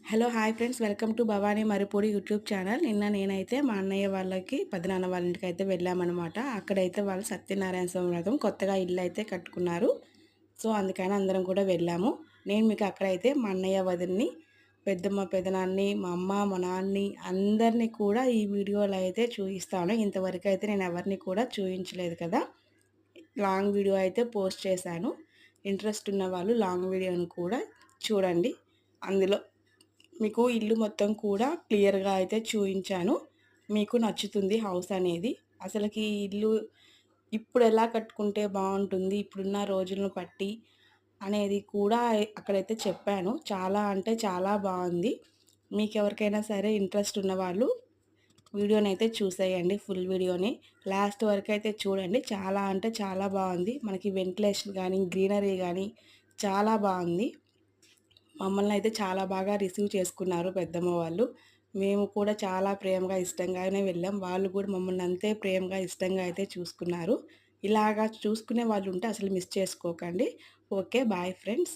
Hello hi friends, welcome to Bhavani Maripudi YouTube channel. నిన్న నేనైతే మా అన్నయ్య వాళ్ళకి పెదనాన్న వాళ్ళ ఇంటికి అయితే వెళ్ళామన్నమాట. అక్కడైతే వాళ్ళు సత్యనారాయణ స్వామి వ్రతం కొత్తగా ఇల్లు అయితే కట్టుకున్నారు. సో అందుకని అందరం కూడా వెళ్ళాము. నేను మీకు అక్కడైతే మా అన్నయ్య వదిన్ని, పెద్దమ్మ పెదనాన్ని, మా అమ్మ మా నాన్ని అందరినీ కూడా ఈ వీడియోలో అయితే చూపిస్తాను. ఇంతవరకు అయితే నేను ఎవరిని కూడా చూపించలేదు కదా. లాంగ్ వీడియో అయితే పోస్ట్ చేశాను. ఇంట్రెస్ట్ ఉన్న వాళ్ళు లాంగ్ వీడియోని కూడా చూడండి. అందులో మీకు ఇల్లు మొత్తం కూడా క్లియర్‌గా అయితే చూయించాను. మీకు నచ్చుతుంది హౌస్ అనేది. అసలకి ఈ ఇల్లు ఇప్పుడెలా కట్టుకుంటే బావుంటుంది, ఇప్పుడున్న రోజులను బట్టి అనేది కూడా అక్కడైతే చెప్పాను. చాలా అంటే చాలా బావుంది. మీకెవరికైనా సరే ఇంట్రెస్ట్ ఉన్నవాళ్ళు వీడియోనైతే చూసేయండి, ఫుల్ వీడియోని. లాస్ట్ వరకైతే చూడండి. చాలా అంటే చాలా బావుంది. మనకి వెంటిలేషన్ గానీ, గ్రీనరీ గానీ చాలా బావుంది. మమ్మల్ని అయితే చాలా బాగా రిసీవ్ చేసుకున్నారు పెద్దమ్మ వాళ్ళు. మేము కూడా చాలా ప్రేమగా, ఇష్టంగానే వెళ్ళాం. వాళ్ళు కూడా మమ్మల్ని అంతే ప్రేమగా, ఇష్టంగా అయితే చూసుకున్నారు. ఇలాగా చూసుకునే వాళ్ళు ఉంటే అసలు మిస్ చేసుకోకండి. ఓకే. Bye friends.